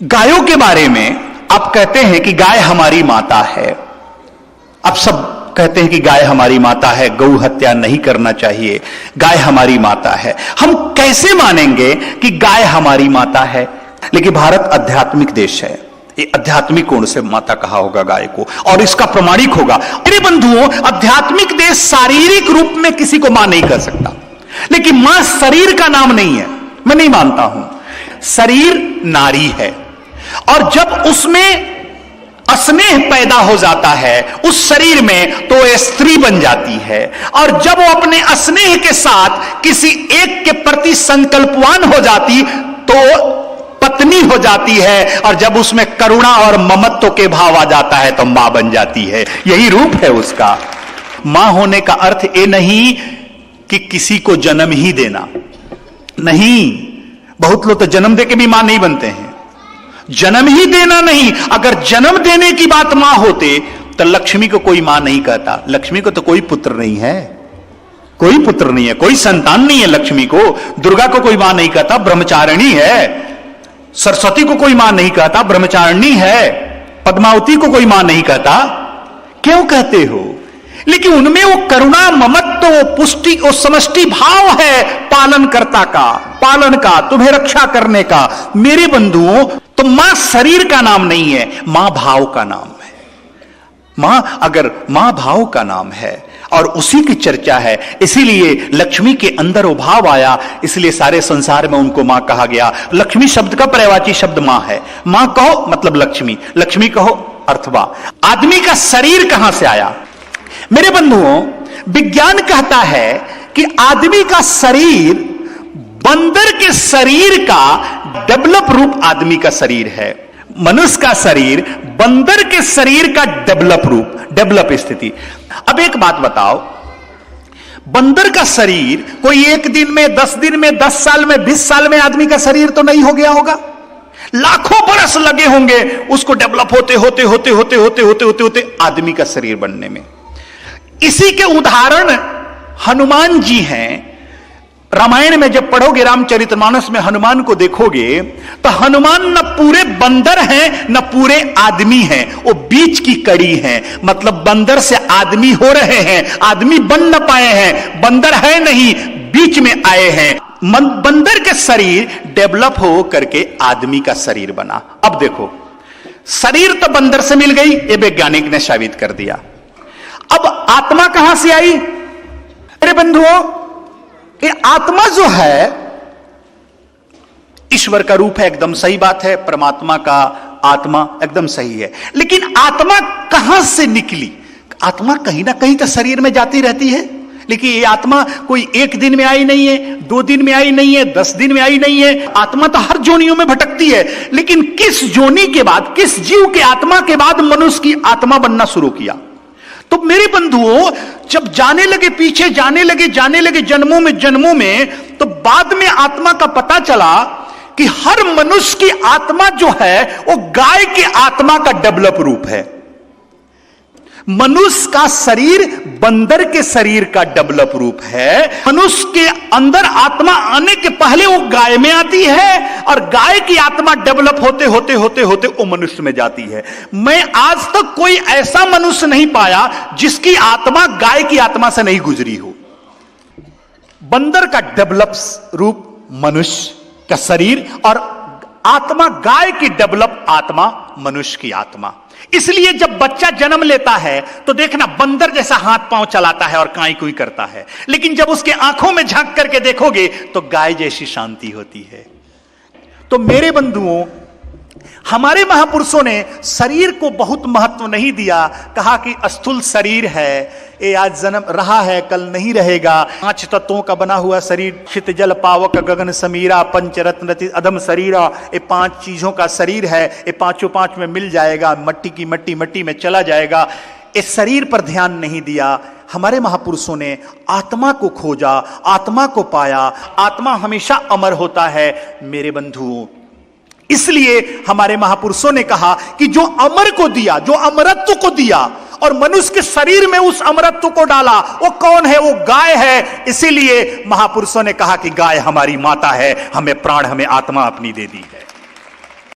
गायों के बारे में आप कहते हैं कि गाय हमारी माता है। आप सब कहते हैं कि गाय हमारी माता है, गौ हत्या नहीं करना चाहिए, गाय हमारी माता है। हम कैसे मानेंगे कि गाय हमारी माता है? लेकिन भारत आध्यात्मिक देश है, ये आध्यात्मिक कोण से माता कहा होगा गाय को, और इसका प्रमाणिक होगा। मेरे बंधुओं, आध्यात्मिक देश शारीरिक रूप में किसी को मां नहीं कर सकता, लेकिन मां शरीर का नाम नहीं है। मैं नहीं मानता हूं। शरीर नारी है, और जब उसमें स्नेह पैदा हो जाता है उस शरीर में, तो वह स्त्री बन जाती है। और जब वो अपने स्नेह के साथ किसी एक के प्रति संकल्पवान हो जाती तो पत्नी हो जाती है, और जब उसमें करुणा और ममत्व के भाव आ जाता है तो मां बन जाती है। यही रूप है उसका। मां होने का अर्थ ये नहीं कि किसी को जन्म ही देना, नहीं। बहुत लोग तो जन्म दे के भी मां नहीं बनते हैं। जन्म ही देना नहीं, अगर जन्म देने की बात मां होते तो लक्ष्मी को कोई मां नहीं कहता। लक्ष्मी को तो कोई पुत्र नहीं है, कोई पुत्र नहीं है, कोई संतान नहीं है लक्ष्मी को। दुर्गा को कोई मां नहीं कहता, ब्रह्मचारिणी है। सरस्वती को कोई मां नहीं कहता, ब्रह्मचारिणी है। पद्मावती को कोई मां नहीं कहता। क्यों कहते हो? लेकिन उनमें वो करुणा, ममत्व, वो पुष्टि, वो समष्टि भाव है पालनकर्ता का, पालन का, तुम्हें रक्षा करने का। मेरे बंधुओं, तो मां शरीर का नाम नहीं है, मां भाव का नाम है। मां अगर मां भाव का नाम है और उसी की चर्चा है, इसीलिए लक्ष्मी के अंदर वो भाव आया, इसलिए सारे संसार में उनको मां कहा गया। लक्ष्मी शब्द का पर्यायवाची शब्द मां है। मां कहो मतलब लक्ष्मी, लक्ष्मी कहो अर्थवा। आदमी का शरीर कहां से आया? मेरे बंधुओं, विज्ञान कहता है कि आदमी का शरीर बंदर के शरीर का डेवलप रूप आदमी का शरीर है। मनुष्य का शरीर बंदर के शरीर का डेवलप रूप, डेवलप स्थिति। अब एक बात बताओ, बंदर का शरीर कोई एक दिन में, 10 दिन में, 10 साल में, 20 साल में आदमी का शरीर तो नहीं हो गया होगा। लाखों बरस लगे होंगे उसको डेवलप होते होते होते होते होते होते होते होते आदमी का शरीर बनने में। इसी के उदाहरण हनुमान जी हैं। रामायण में जब पढ़ोगे, रामचरितमानस में हनुमान को देखोगे तो हनुमान न पूरे बंदर हैं न पूरे आदमी हैं, वो बीच की कड़ी हैं। मतलब बंदर से आदमी हो रहे हैं, आदमी बन न पाए हैं, बंदर है नहीं, बीच में आए हैं। बंदर के शरीर डेवलप हो करके आदमी का शरीर बना। अब देखो, शरीर तो बंदर से मिल गई, ये वैज्ञानिक ने साबित कर दिया। अब आत्मा कहां से आई? मेरे बंधुओं, ये आत्मा जो है ईश्वर का रूप है, एकदम सही बात है। परमात्मा का आत्मा एकदम सही है, लेकिन आत्मा कहां से निकली? आत्मा कहीं ना कहीं तो शरीर में जाती रहती है, लेकिन ये आत्मा कोई एक दिन में आई नहीं है, 2 दिन में आई नहीं है, 10 दिन में आई नहीं है। आत्मा तो हर जोनियों में भटकती है, लेकिन किस जोनी के बाद, किस जीव के आत्मा के बाद मनुष्य की आत्मा बनना शुरू किया? तो मेरे बंधुओं, जब जाने लगे, पीछे जाने लगे जन्मों में, तो बाद में आत्मा का पता चला कि हर मनुष्य की आत्मा जो है वो गाय की आत्मा का डेवलप रूप है। मनुष्य का शरीर बंदर के शरीर का डेवलप रूप है। मनुष्य के अंदर आत्मा आने के पहले वो गाय में आती है, और गाय की आत्मा डेवलप होते होते होते होते वो मनुष्य में जाती है। मैं आज तक कोई ऐसा मनुष्य नहीं पाया जिसकी आत्मा गाय की आत्मा से नहीं गुजरी हो। बंदर का डेवलप रूप मनुष्य का शरीर, और आत्मा गाय की डेवलप आत्मा मनुष्य की आत्मा। इसलिए जब बच्चा जन्म लेता है तो देखना बंदर जैसा हाथ पांव चलाता है और काई कुई करता है, लेकिन जब उसके आंखों में झांक करके देखोगे तो गाय जैसी शांति होती है। तो मेरे बंधुओं, हमारे महापुरुषों ने शरीर को बहुत महत्व नहीं दिया। कहा कि स्थूल शरीर है, ये आज जन्म रहा है, कल नहीं रहेगा। 5 तत्वों का बना हुआ शरीर, क्षित जल पावक गगन समीरा, पंचरत्न अधम शरीरा, ये 5 चीजों का शरीर है। ये पांचों 5 में मिल जाएगा, मट्टी की मट्टी मट्टी में चला जाएगा। इस शरीर पर ध्यान नहीं दिया। हमारे महापुरुषों ने आत्मा को खोजा, आत्मा को पाया। आत्मा हमेशा अमर होता है मेरे बंधुओं। इसलिए हमारे महापुरुषों ने कहा कि जो अमर को दिया, जो अमरत्व को दिया और मनुष्य के शरीर में उस अमरत्व को डाला, वो कौन है? वो गाय है। इसीलिए महापुरुषों ने कहा कि गाय हमारी माता है, हमें प्राण, हमें आत्मा अपनी दे दी है।